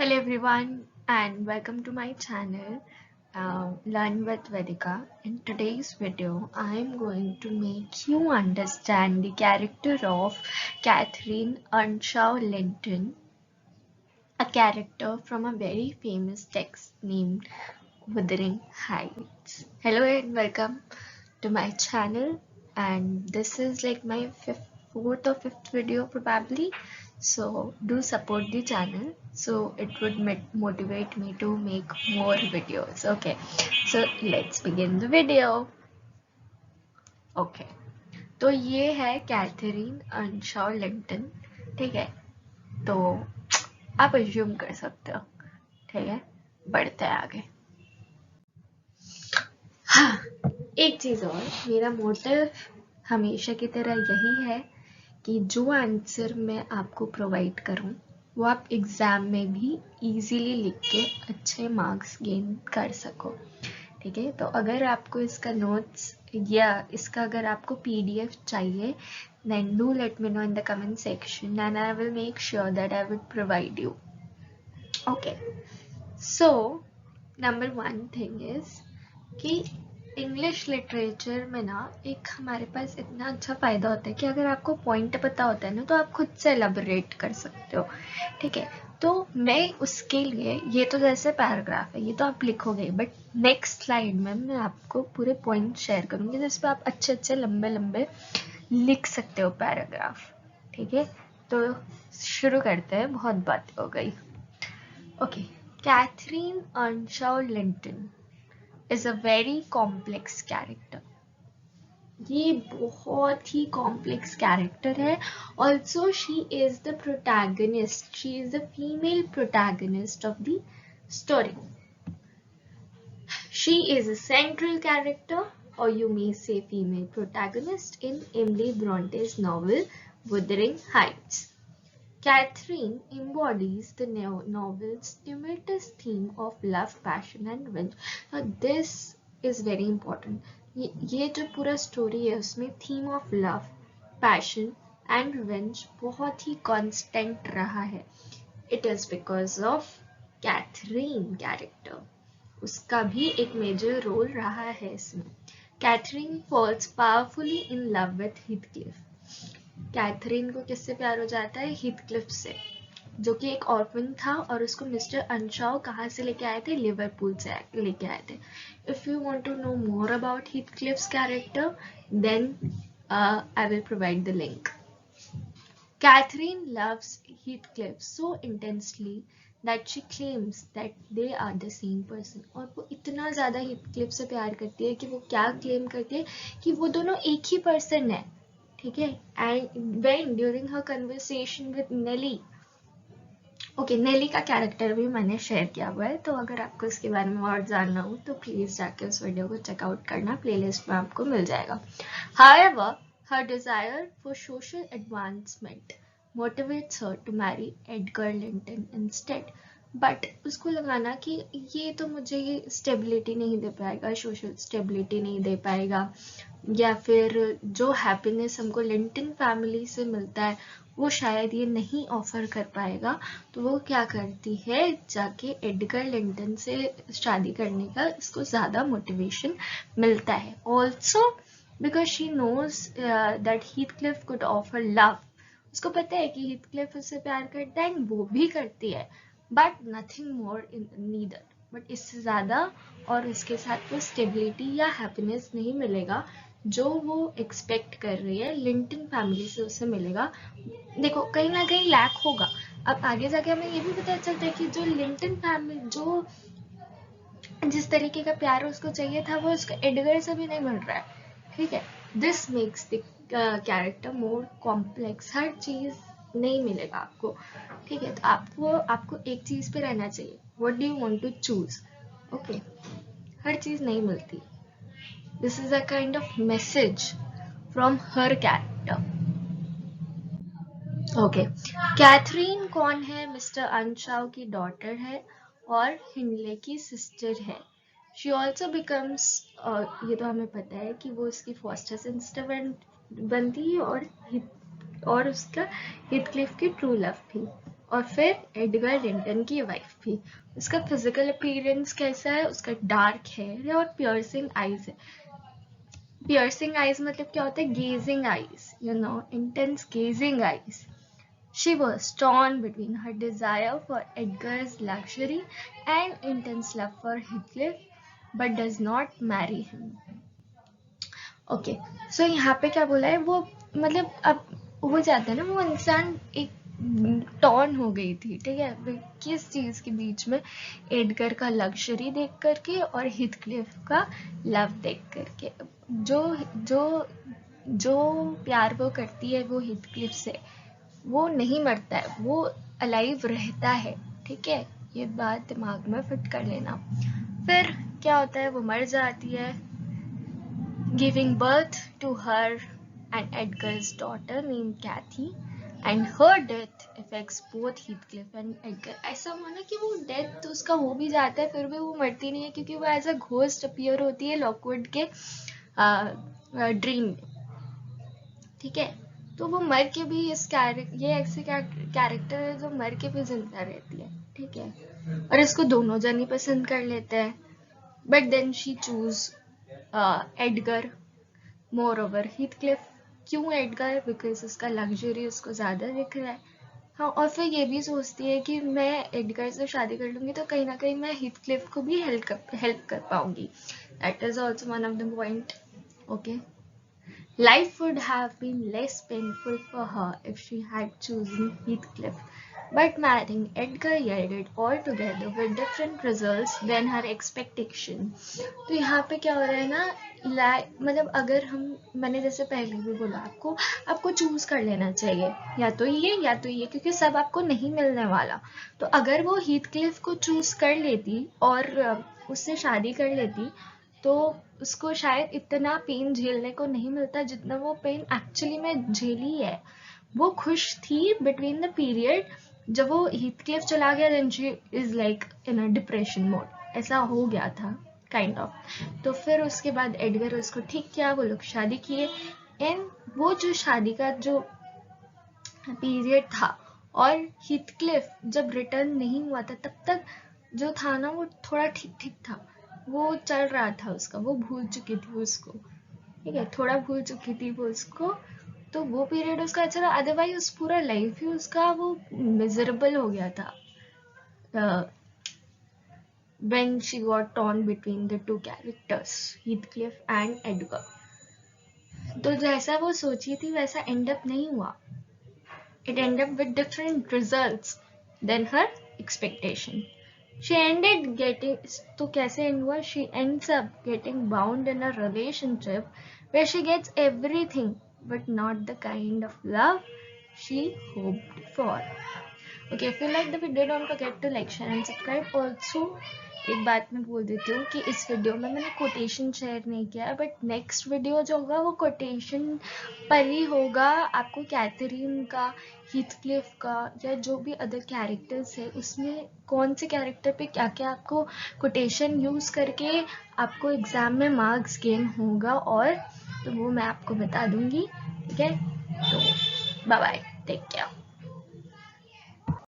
Hello everyone and welcome to my channel Learn with Vedika. In today's video I am going to make you understand the character of Catherine Earnshaw Linton, a character from a very famous text named Wuthering Heights. Hello and welcome to my channel, and this is like my fourth or fifth video probably, so do support the channel so it would motivate me to make more videos. Okay, so let's begin the video. Okay, तो ये है Catherine Earnshaw Linton. ठीक है, तो आप assume कर सकते हो. ठीक है, बढ़ते हैं आगे. हाँ, एक चीज और, मेरा मोटिव हमेशा की तरह यही है कि जो आंसर मैं आपको प्रोवाइड करूं वो आप एग्जाम में भी इजीली लिख के अच्छे मार्क्स गेन कर सको. ठीक है, तो अगर आपको इसका नोट्स या इसका अगर आपको पीडीएफ चाहिए then do let me know in the comment section and I will make sure that I will provide you. Okay, so number one thing is कि इंग्लिश लिटरेचर में ना एक हमारे पास इतना अच्छा फ़ायदा होता है कि अगर आपको पॉइंट पता होता है ना तो आप खुद से एलैबोरेट कर सकते हो. ठीक है, तो मैं उसके लिए, ये तो जैसे पैराग्राफ है ये तो आप लिखोगे, बट नेक्स्ट स्लाइड में मैं आपको पूरे पॉइंट शेयर करूँगी जिस पर आप अच्छे अच्छे लंबे लंबे लिख सकते हो पैराग्राफ. ठीक है, तो शुरू करते हैं, बहुत बातें हो गई. Okay, Catherine Earnshaw Linton is a very complex character. ये बहुत ही complex character है. Also she is the protagonist. She is the female protagonist of the story. She is a central character, or you may say female protagonist, in Emily Bronte's novel Wuthering Heights. Catherine embodies the novel's tumultuous theme of love, passion and revenge. Now this is very important. ये जो पूरा story है उसमें theme of love, passion and revenge बहुत ही constant रहा है. It is because of Catherine character. उसका भी एक मेजर रोल रहा है इसमें. Catherine falls powerfully in love with Heathcliff. Catherine को किससे प्यार हो जाता है? हीथक्लिफ से, जो कि एक ऑर्फन था और उसको मिस्टर अर्नशॉ कहाँ से लेके आए थे? लिवरपूल से लेके आए थे. If you want to know more about Heathcliff's character then I will provide the link. Catherine loves Heathcliff so intensely that she claims that they are the same person. और वो इतना ज़्यादा Heathcliff से प्यार करती है कि वो क्या क्लेम करती है कि वो दोनों एक ही पर्सन है. ठीक है, and when during her conversation with Nelly, okay, Nelly का कैरेक्टर भी मैंने शेयर किया हुआ है, तो अगर आपको इसके बारे में और जानना हो तो प्लीज जाके उस वीडियो को चेकआउट करना, प्लेलिस्ट में आपको मिल जाएगा. However, her desire for social advancement motivates her to marry Edgar Linton instead. But उसको लगाना कि ये तो मुझे ये स्टेबिलिटी नहीं दे पाएगा, सोशल स्टेबिलिटी नहीं दे पाएगा, या फिर जो हैप्पीनेस हमको लिंटन फैमिली से मिलता है वो शायद ये नहीं ऑफर कर पाएगा. तो वो क्या करती है, जाके एडगर लिंटन से शादी करने का इसको ज़्यादा मोटिवेशन मिलता है. Also because she knows that Heathcliff could offer love. उसको पता है कि हीथक्लिफ उससे प्यार करता है, वो भी करती है, but nothing more in neither. But इससे ज़्यादा और इसके साथ वो स्टेबिलिटी या हैप्पीनेस नहीं मिलेगा जो वो एक्सपेक्ट कर रही है लिंटन फैमिली से उसे मिलेगा. देखो, कहीं ना कहीं लैक होगा. अब आगे जाके हमें ये भी पता चलता है कि जो लिंटन फैमिली, जो जिस तरीके का प्यार उसको चाहिए था वो उसको एडगर से भी नहीं मिल रहा है. ठीक है, this makes the character more complex. हर चीज़ नहीं मिलेगा आपको. ठीक है, तो आपको एक चीज़ पे रहना चाहिए. What do you want to choose? Okay, हर चीज़ नहीं मिलती. This is a kind of message from her character. Okay, Catherine कौन है? मिस्टर अर्नशॉ की डॉटर है और हिंडले की सिस्टर है. शी ऑल्सो बिकम्स, ये तो हमें पता है कि वो उसकी फॉस्टर सिस्टर बनती है और उसका हीथक्लिफ की ट्रू लव भी. और फिर एडगर लिंटन की वाइफ भी। उसका फिजिकल अपीयरेंस कैसा है? उसका डार्क हेयर है और पियर्सिंग आईज है। पियर्सिंग आईज मतलब क्या होता है? Gazing eyes, you know, intense gazing eyes. She was torn between her desire for Edgar's luxury and intense love for Heathcliff, but does not marry him. Okay, so यहाँ पे क्या बोला है? वो मतलब अब हो जाता है ना, वो इंसान एक टॉर्न हो गई थी, ठीक है, किस चीज के बीच में? एडगर का लग्जरी देख करके और हिथक्लिफ का लव देख करके। जो जो जो प्यार वो करती है वो हिथक्लिफ से, वो नहीं मरता है, वो अलाइव रहता है, ठीक है, ये बात दिमाग में फिट कर लेना। फिर क्या होता है? वो मर जाती है, giving birth to her and Edgar's daughter named Kathy, and her death affects both Heathcliff and Edgar. ऐसा माना कि वो डेथ तो उसका हो भी जाता है, फिर भी वो मरती नहीं है, क्योंकि वो एज अ घोस्ट अपीयर होती है लॉकवुड के ड्रीम में, ठीक है। तो वो मर के भी ये ऐसे कैरेक्टर है जो मर के भी जिंदा रहती है, ठीक है, और इसको दोनों जन ही पसंद कर लेते हैं। But then she choose Edgar more over Heathcliff. क्यों एडगर? बिकॉज उसका लग्जरी उसको ज्यादा दिख रहा है। हाँ, और फिर ये भी सोचती है कि मैं एडगर से शादी कर लूंगी तो कहीं ना कहीं मैं हीथक्लिफ को भी हेल्प कर पाऊंगी। That is also one of the point. Okay, life would have been less painful for her if she had chosen Heathcliff, but marrying Edgar yielded altogether with different results than her expectation. तो यहाँ पे क्या हो रहा है ना, मतलब अगर हम, मैंने जैसे पहले भी बोला आपको चूज कर लेना चाहिए, या तो ये, क्योंकि सब आपको नहीं मिलने वाला। तो अगर वो हीथक्लिफ को चूज कर लेती और उससे शादी कर लेती तो उसको शायद इतना पेन झेलने को नहीं मिलता जितना वो पेन एक्चुअली में झेली है। वो खुश थी बिटवीन द पीरियड जब वो हीथक्लिफ चला गया, then she is like in a depression mode, ऐसा हो गया था काइंड ऑफ। तो फिर उसके बाद एडगर उसको ठीक किया, वो लोग शादी किए, एंड वो जो शादी का जो पीरियड था और हीथक्लिफ जब रिटर्न नहीं हुआ था तब तक जो था ना वो थोड़ा ठीक ठीक था, वो चल रहा था उसका, वो भूल चुकी थी उसको, ठीक है, थोड़ा भूल चुकी थी वो उसको। तो वो पीरियड उसका अच्छा था, अदरवाइज पूरा लाइफ ही उसका वो मिजरेबल हो गया था when she got torn between the two characters, Heathcliff and Edgar. तो जैसा वो सोची थी वैसा एंड अप नहीं हुआ. It ended up with different results than her expectation. She ended getting, तो कैसे end हुआ? She ends up getting bound in a relationship where she gets everything but not the kind of love she hoped for. Okay, if you like the video, don't forget to like, share and subscribe. Also, एक बात मैं बोल देती हूँ कि इस video में मैंने कोटेशन शेयर नहीं किया है, बट नेक्स्ट वीडियो जो होगा वो कोटेशन पर ही होगा. आपको कैथरीन का, हीथक्लिफ का या जो भी अदर कैरेक्टर्स है उसमें कौन से कैरेक्टर पे क्या क्या आपको कोटेशन यूज करके आपको एग्जाम में मार्क्स गेन होगा, और तो वो मैं आपको बता दूंगी. ठीक है, तो बाय बाय, टेक केयर.